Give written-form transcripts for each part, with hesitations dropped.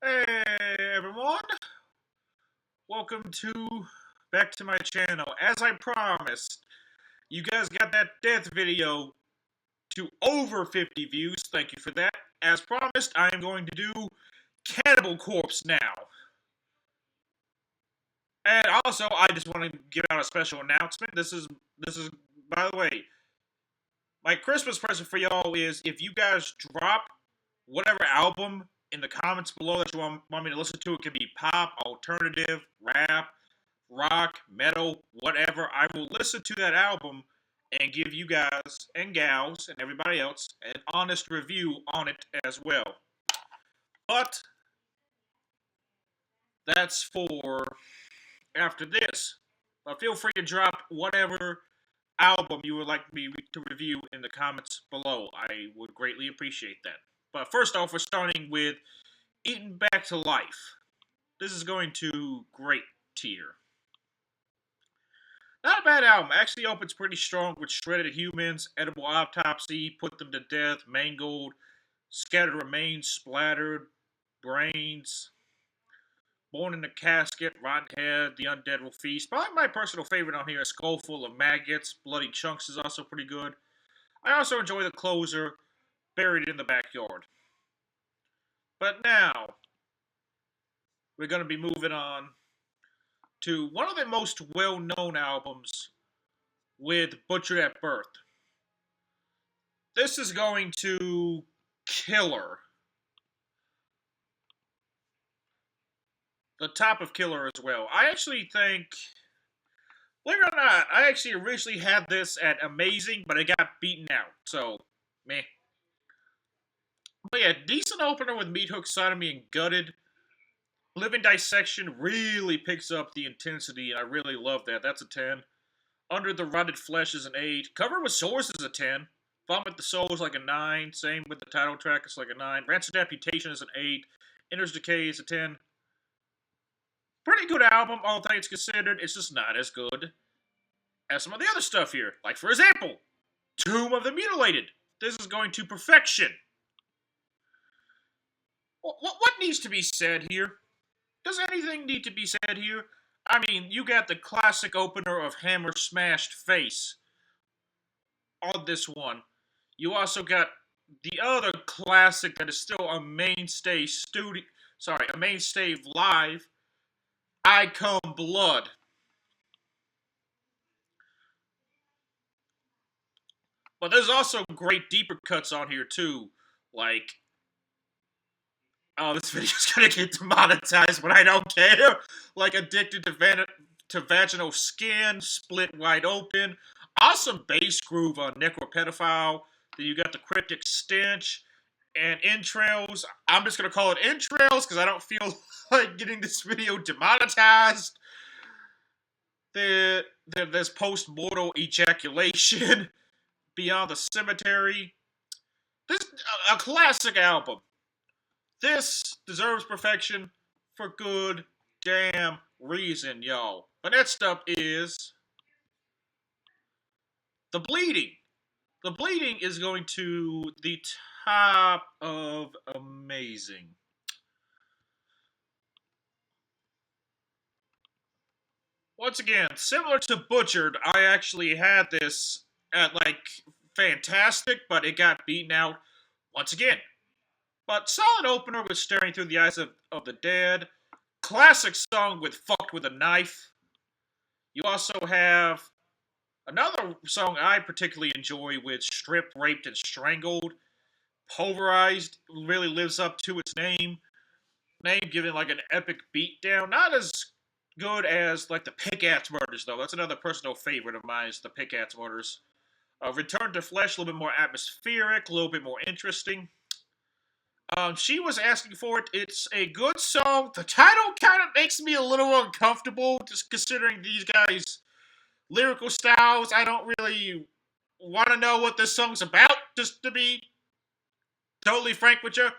Hey everyone, welcome back to my channel. As I promised, you guys got that death video to over 50 views. Thank you for that. As promised, I am going to do Cannibal Corpse now. And also, I just want to give out a special announcement. This is by the way, my Christmas present for y'all is if you guys drop whatever album in the comments below that you want me to listen to. It can be pop, alternative, rap, rock, metal, whatever. I will listen to that album and give you guys and gals and everybody else an honest review on it as well. But that's for after this. But feel free to drop whatever album you would like me to review in the comments below. I would greatly appreciate that. But first off, we're starting with Eaten Back to Life. This is going to great tier. Not a bad album. Actually opens pretty strong with shredded humans, edible autopsy, put them to death, mangled, scattered remains, splattered, brains, born in a casket, rotten head, the undead will feast. Probably my personal favorite on here is Skull Full of Maggots. Bloody Chunks is also pretty good. I also enjoy the closer, Buried in the Backyard. But now, we're going to be moving on to one of the most well-known albums with Butchered at Birth. This is going to Killer. The top of Killer as well. I actually think, believe it or not, I actually originally had this at Amazing, but it got beaten out, so, meh. But yeah, decent opener with Meat Hook, Sodomy, and Gutted. Living Dissection really picks up the intensity, and I really love that. That's a 10. Under the Rotted Flesh is an 8. Covered with Swords is a 10. Vomit the Soul is like a 9. Same with the title track, it's like a 9. Rancid Amputation is an 8. Enters Decay is a 10. Pretty good album, all things considered. It's just not as good as some of the other stuff here. Like, for example, Tomb of the Mutilated. This is going to Perfection. What needs to be said here? Does anything need to be said here? I mean, you got the classic opener of Hammer Smashed Face on this one. You also got the other classic that is still a mainstay a mainstay live, I Come Blood. But there's also great deeper cuts on here too, like, oh, this video's gonna get demonetized, but I don't care. Like, Addicted to Vaginal Skin, Split Wide Open. Awesome bass groove on Necropedophile. Then you got the Cryptic Stench and Entrails. I'm just gonna call it Entrails because I don't feel like getting this video demonetized. There's Post-Mortal Ejaculation. Beyond the Cemetery. This a classic album. This deserves perfection for good damn reason, y'all. But next up is The Bleeding. The Bleeding is going to the top of amazing. Once again, similar to Butchered, I actually had this at, like, fantastic, but it got beaten out once again. But solid opener with Staring Through the Eyes of the Dead. Classic song with Fucked with a Knife. You also have another song I particularly enjoy with Stripped, Raped, and Strangled. Pulverized really lives up to its name. Giving like an epic beatdown. Not as good as like the Pickaxe Murders though. That's another personal favorite of mine is the Pickaxe Murders. Return to Flesh, a little bit more atmospheric, a little bit more interesting. She Was Asking for It. It's a good song. The title kind of makes me a little uncomfortable, just considering these guys' lyrical styles. I don't really want to know what this song's about, just to be totally frank with you.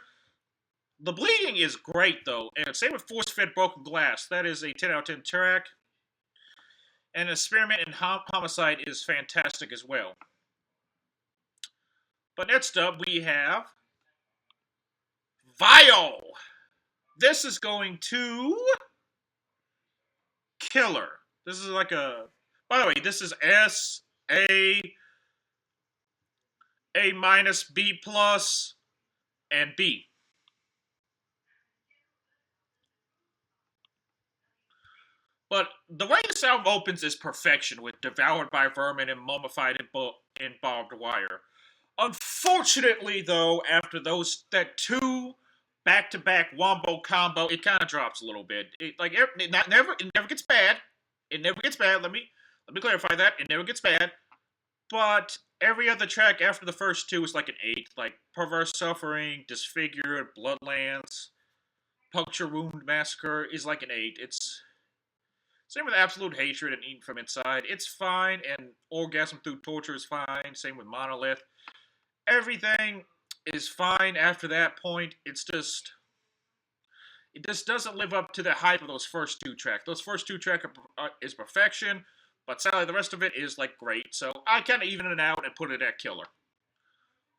The Bleeding is great, though, and same with Force Fed Broken Glass. That is a 10 out of 10 track. And Experiment in Homicide is fantastic as well. But next up, we have Vile. This is going to Killer. This is like a. By the way, this is S, A minus, B plus, and B. But the way this album opens is perfection, with devoured by vermin and mummified in barbed wire. Unfortunately, though, after that two back-to-back wombo combo, it kind of drops a little bit. It never gets bad. It never gets bad. Let me clarify that. It never gets bad. But every other track after the first two is like an 8. Like Perverse Suffering, Disfigured, Bloodlands, Puncture Wound Massacre is like an 8. It's same with Absolute Hatred and Eaten from Inside. It's fine, and Orgasm Through Torture is fine. Same with Monolith. Everything is fine after that point. It just doesn't live up to the hype of those first two tracks. Those first two tracks is perfection, but sadly the rest of it is like great. So I kind of even it out and put it at Killer.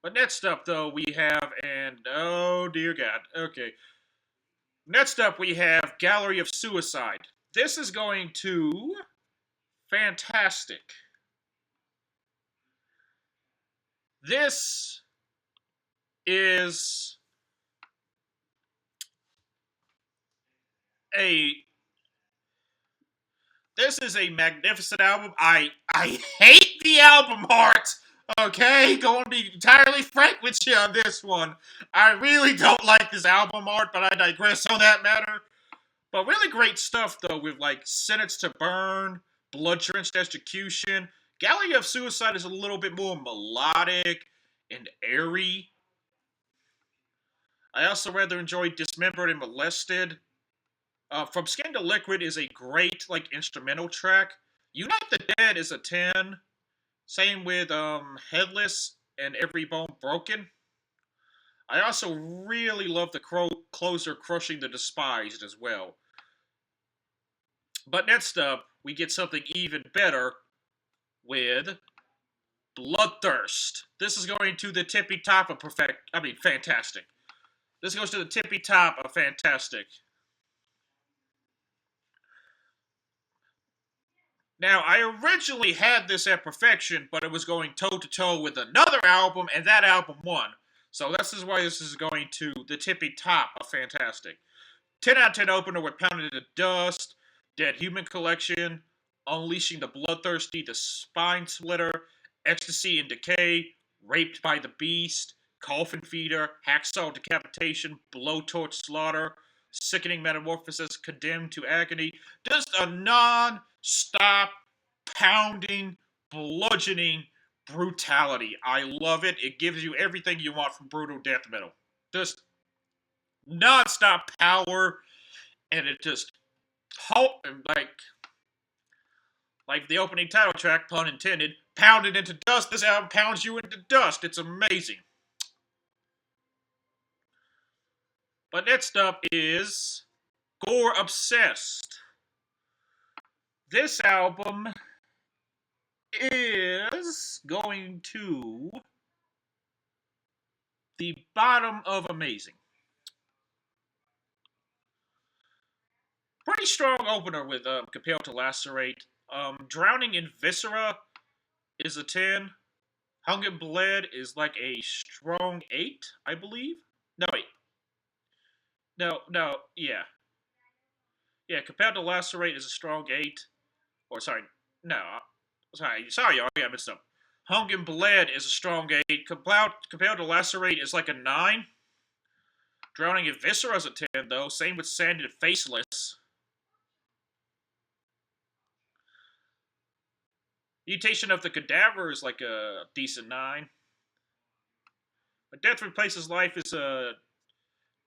But next up, though, we have, and oh dear God, okay. Next up, we have Gallery of Suicide. This is going to Fantastic. This is a magnificent album. I hate the album art. Okay, going to be entirely frank with you on this one. I really don't like this album art, but I digress on that matter. But really great stuff, though, with like Sentence to Burn, Blood Drenched Execution. Gallery of Suicide is a little bit more melodic and airy. I also rather enjoy Dismembered and Molested. From Skin to Liquid is a great like instrumental track. Unite the Dead is a 10. Same with Headless and Every Bone Broken. I also really love the closer Crushing the Despised as well. But next up, we get something even better with Bloodthirst. This is going to the tippy top of fantastic. This goes to the tippy top of fantastic. Now, I originally had this at perfection, but it was going toe-to-toe with another album, and that album won. So this is why this is going to the tippy top of fantastic. 10 out of 10 opener with Pounded to Dust, Dead Human Collection, Unleashing the Bloodthirsty, The Spine Splitter, Ecstasy and Decay, Raped by the Beast, Coffin Feeder, Hacksaw Decapitation, Blowtorch Slaughter, Sickening Metamorphosis, Condemned to Agony. Just a non-stop, pounding, bludgeoning brutality. I love it. It gives you everything you want from brutal death metal. Just non-stop power, and it just like the opening title track, pun intended, Pounded into Dust. This album pounds you into dust. It's amazing. But next up is Gore Obsessed. This album is going to the bottom of amazing. Pretty strong opener with Compelled to Lacerate. Drowning in Viscera is a 10. Hung and Bled is like a strong 8, I believe. No, wait. No, yeah. Yeah, Compelled to Lacerate is a strong 8. Or, sorry, no. Sorry, y'all, I messed up. Hung and Bled is a strong 8. Compelled to Lacerate is like a 9. Drowning in Viscera is a 10, though. Same with Sanded and Faceless. Mutation of the Cadaver is like a decent 9. But Death Replaces Life is a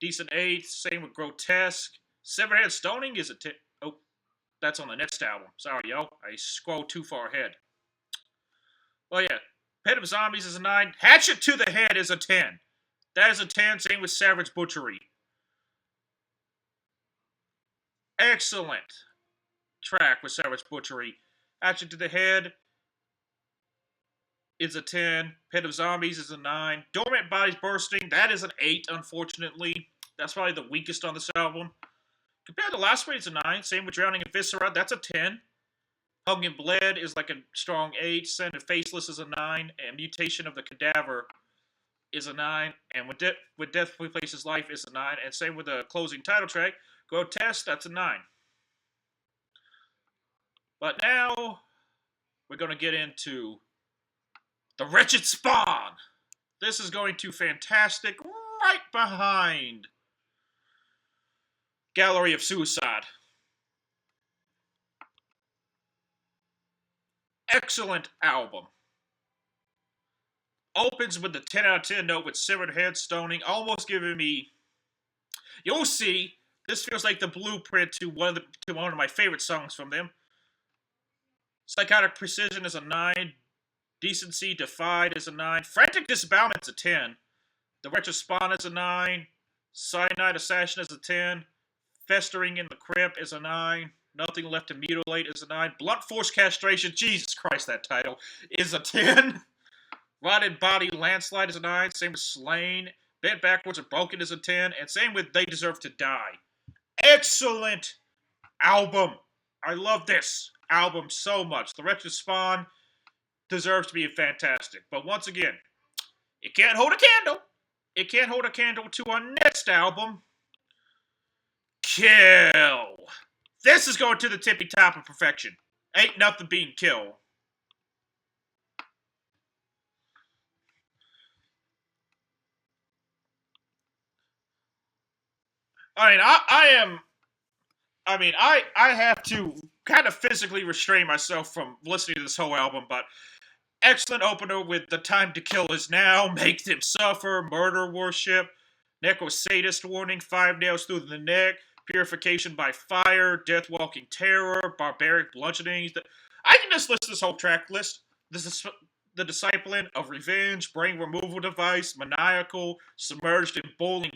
decent 8. Same with Grotesque. Severhead Stoning is a 10. Oh, that's on the next album. Sorry, yo. I scrolled too far ahead. Well, yeah. Pit of Zombies is a 9. Hatchet to the Head is a 10. That is a 10. Same with Savage Butchery. Excellent track with Savage Butchery. Hatchet to the Head is a 10. Pit of Zombies is a 9. Dormant Bodies Bursting, that is an 8, unfortunately. That's probably the weakest on this album. Compared to Last Way, it's a 9. Same with Drowning in Viscera, that's a 10. Hung and Bled is like a strong 8. Send and Faceless is a 9. And Mutation of the Cadaver is a 9. And with Death Replaces Life is a 9. And same with the closing title track, Grotesque, that's a 9. But now, we're going to get into The Wretched Spawn. This is going to Fantastic, right behind Gallery of Suicide. Excellent album. Opens with the 10 out of 10 note with Severed Head Stoning, almost giving me... You'll see, this feels like the blueprint to one of my favorite songs from them. Psychotic Precision is a 9. Decency Defied is a 9. Frantic Disembowelment's a 10. The Wretched Spawn is a 9. Cyanide Assassin is a 10. Festering in the Crypt is a 9. Nothing Left to Mutilate is a 9. Blunt Force Castration, Jesus Christ, that title, is a 10. Rotted Body Landslide is a 9. Same with Slain. Bent Backwards and Broken is a 10. And same with They Deserve to Die. Excellent album. I love this album so much. The Wretched Spawn deserves to be fantastic. But once again, it can't hold a candle. It can't hold a candle to our next album, Kill. This is going to the tippy top of perfection. Ain't nothing beating Kill. I have to kind of physically restrain myself from listening to this whole album, but excellent opener with The Time to Kill Is Now, Make Them Suffer, Murder Worship, Necrosadist Warning, 5 Nails Through the Neck, Purification by Fire, Death Walking Terror, Barbaric Bludgeonings. I can just list this whole track list. This is The Discipline of Revenge, Brain Removal Device, Maniacal, Submerged in Boiling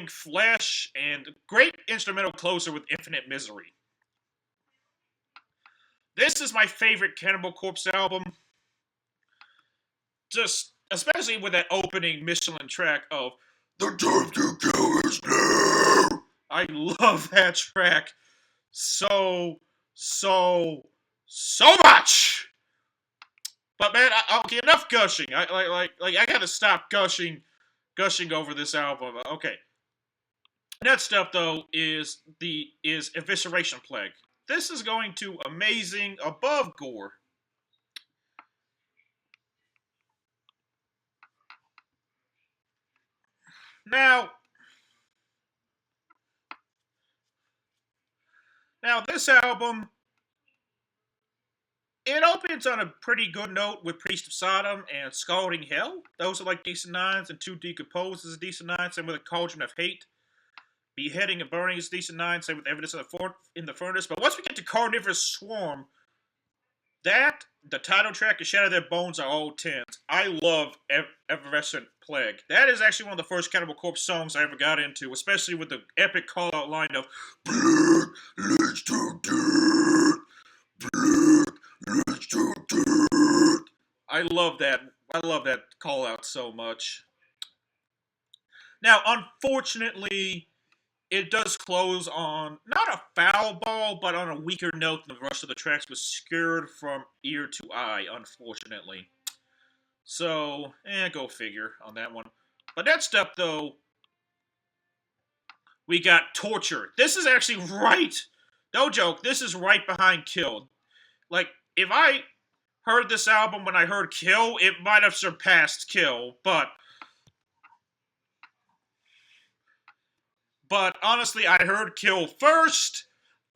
Flesh, and great instrumental closer with Infinite Misery. This is my favorite Cannibal Corpse album. Just, especially with that opening Michelin track of The Time to Kill Is Now. I love that track so much. But man, okay, enough gushing. I gotta stop gushing over this album. Okay. Next up though is Evisceration Plague. This is going to amazing above gore. Now this album, it opens on a pretty good note with Priest of Sodom and Scalding Hell. Those are like decent 9s, and 2 Decomposed is a decent 9, same with a Cauldron of Hate. Beheading and Burning is decent 9, same with Evidence in the Furnace. But once we get to Carnivorous Swarm, the title track, and Shatter Their Bones are all 10s. I love Evanescent Plague. That is actually one of the first Cannibal Corpse songs I ever got into, especially with the epic call-out line of Blood leads to death. Blood leads to death. I love that call-out so much. Now, unfortunately, it does close on, not a foul ball, but on a weaker note than the rest of the tracks, was scared from ear to eye, unfortunately. So, go figure on that one. But next up, though, we got Torture. This is actually right, no joke, this is right behind Kill. Like, if I heard this album when I heard Kill, it might have surpassed Kill, but honestly, I heard Kill first.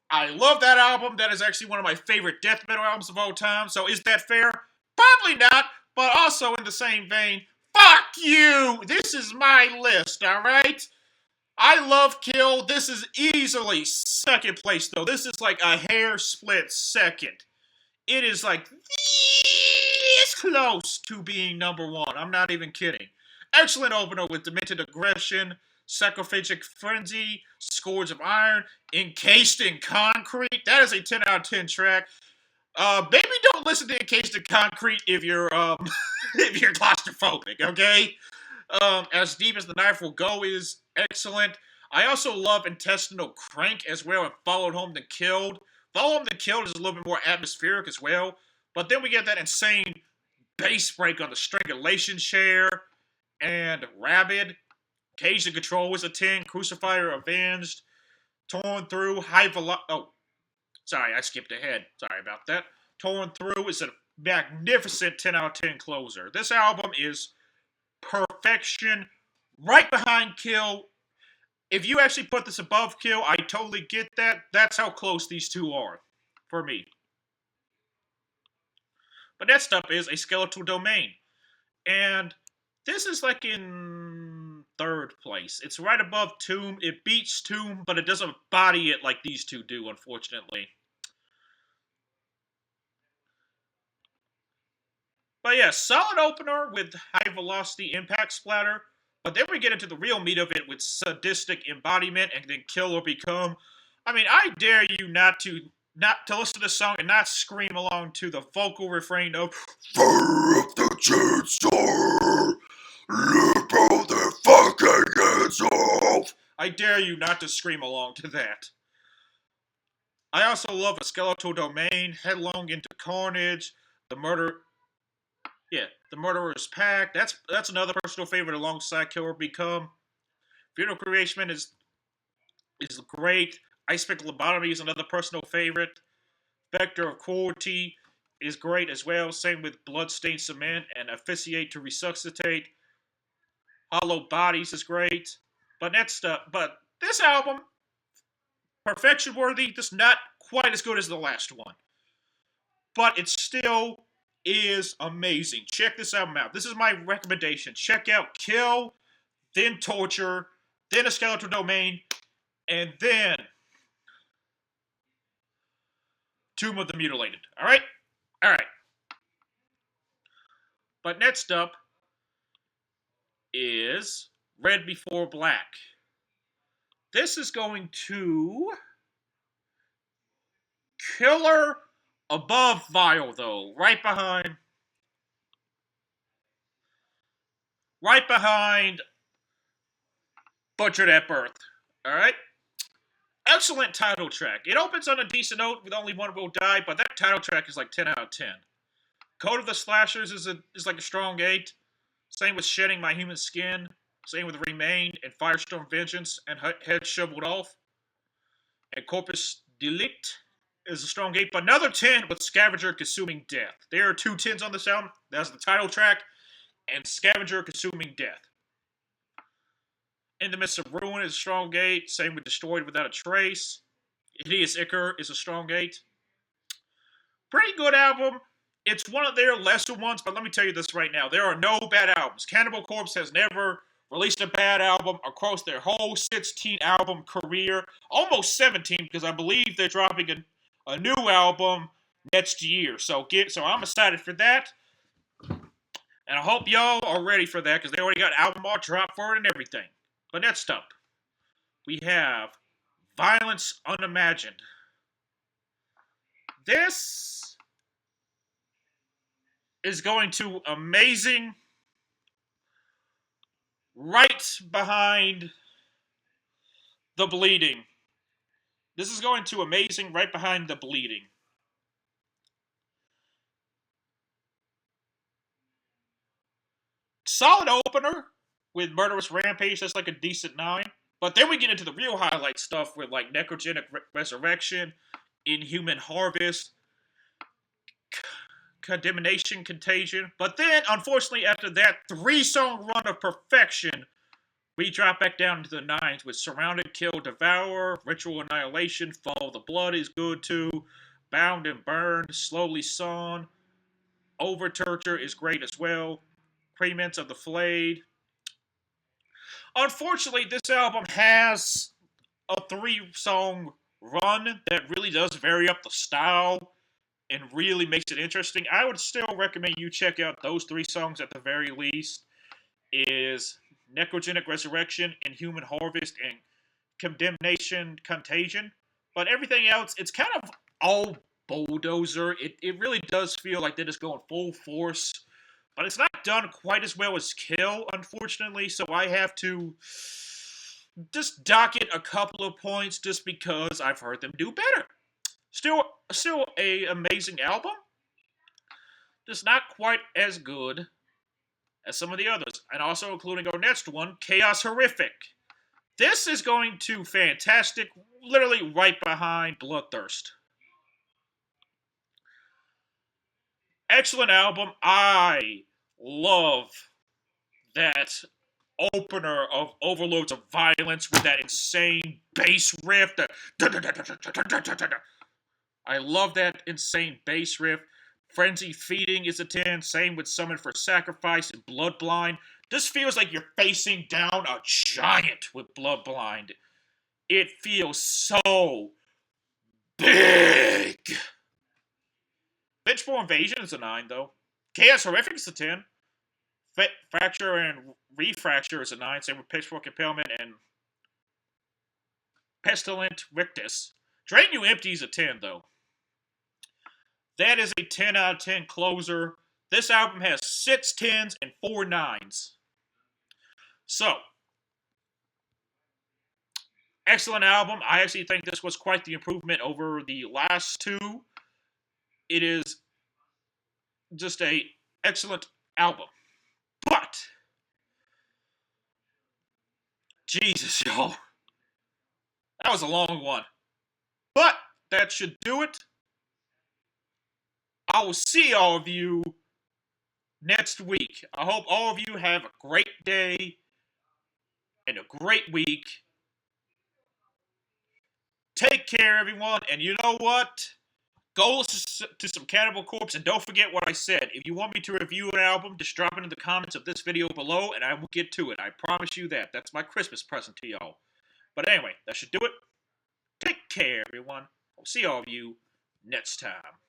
I love that album. That is actually one of my favorite death metal albums of all time. So is that fair? Probably not. But also in the same vein, fuck you! This is my list, alright? I love Kill. This is easily second place, though. This is like a hair split second. It is like this close to being number 1. I'm not even kidding. Excellent opener with Demented Aggression, Sacrophagic Frenzy, Scourge of Iron, Encased in Concrete. That is a 10 out of 10 track. Maybe don't listen to Encased in Concrete if you're if you're claustrophobic, okay? As Deep as the Knife Will Go is excellent. I also love Intestinal Crank as well, and Followed Home Then Killed. Followed Home Then Killed is a little bit more atmospheric as well, but then we get that insane bass break on the Strangulation Chair, and Rabid. Cage the Control is a 10. Crucifier Avenged. Torn Through, High Velocity. Oh, sorry, I skipped ahead. Sorry about that. Torn Through is a magnificent 10 out of 10 closer. This album is perfection, right behind Kill. If you actually put this above Kill, I totally get that. That's how close these two are for me. But next up is A Skeletal Domain. And this is like in third place. It's right above Tomb. It beats Tomb, but it doesn't body it like these two do, unfortunately. But yeah, solid opener with high velocity impact splatter. But then we get into the real meat of it with sadistic embodiment and then Kill or Become. I mean, I dare you not to listen to the song and not scream along to the vocal refrain of "Fire up the chainsaw, rip all the fucking heads off." I dare you not to scream along to that. I also love A Skeletal Domain, Headlong into Carnage, The Murderer's Pact. That's another personal favorite alongside Kill or Become. Funeral Creation is great. Ice Pick Lobotomy is another personal favorite. Vector of Cruelty is great as well. Same with Bloodstained Cement and Officiate to Resuscitate. Hollow Bodies is great. But this album, perfection worthy, just not quite as good as the last one. But it still is amazing. Check this album out. This is my recommendation. Check out Kill, then Torture, then A Skeletal Domain, and then Tomb of the Mutilated. Alright? Alright. But next up is Red Before Black. This is going to Killer above Vile, though. Right behind Butchered at Birth. Alright? Excellent title track. It opens on a decent note with Only One Will Die, but that title track is like 10 out of 10. Code of the Slashers is like a strong 8. Same with Shedding My Human Skin. Same with Remain and Firestorm Vengeance and Head Shoveled Off. And Corpus Delict is a strong 8, but another 10 with Scavenger Consuming Death. There are two 10s on this album. That's the title track and Scavenger Consuming Death. In the Midst of Ruin is a strong 8. Same with Destroyed Without a Trace. Hideous Ichor is a strong 8. Pretty good album. It's one of their lesser ones, but let me tell you this right now. There are no bad albums. Cannibal Corpse has never released a bad album across their whole 16-album career. Almost 17, because I believe they're dropping a new album next year. So I'm excited for that. And I hope y'all are ready for that, because they already got album art dropped for it and everything. But next up, we have Violence Unimagined. This is going to amazing right behind The Bleeding. This is going to amazing right behind The Bleeding. Solid opener with Murderous Rampage, that's like a decent 9. But then we get into the real highlight stuff with like Necrogenic Resurrection, Inhuman Harvest, Condemnation, Contagion. But then, unfortunately, after that 3-song run of perfection, we drop back down into the 9s with Surrounded, Kill, Devour, Ritual Annihilation, Follow the Blood is good too, Bound and Burned, Slowly Sawn, Over Torture is great as well, Crements of the Flayed. Unfortunately, this album has a 3-song run that really does vary up the style and really makes it interesting. I would still recommend you check out those 3 songs at the very least. Is Necrogenic Resurrection, Inhuman Harvest, and Condemnation, Contagion. But everything else, it's kind of all bulldozer. It really does feel like they're just going full force But it's not done quite as well as Kill, unfortunately, so I have to just dock it a couple of points just because I've heard them do better. Still a amazing album, just not quite as good as some of the others. And also including our next one, Chaos Horrific. This is going to fantastic, literally right behind Bloodthirst. Excellent album. I love that opener of Overloads of Violence with that insane bass riff. I love that insane bass riff. Frenzy Feeding is a 10. Same with Summon for Sacrifice and Bloodblind. This feels like you're facing down a giant with Bloodblind. It feels so big. Vengeful Invasion is a 9, though. Chaos Horrific is a 10. Fracture and Refracture is a 9. Same with Pitchfork Impalement and Pestilent Rictus. Drain You Empty is a 10, though. That is a 10 out of 10 closer. This album has 6 10s and 4 9s. So, excellent album. I actually think this was quite the improvement over the last two. It is just a excellent album. But, Jesus, y'all. That was a long one. But, that should do it. I will see all of you next week. I hope all of you have a great day and a great week. Take care, everyone. And you know what? Go listen to some Cannibal Corpse, and don't forget what I said. If you want me to review an album, just drop it in the comments of this video below, and I will get to it. I promise you that. That's my Christmas present to y'all. But anyway, that should do it. Take care, everyone. I'll see all of you next time.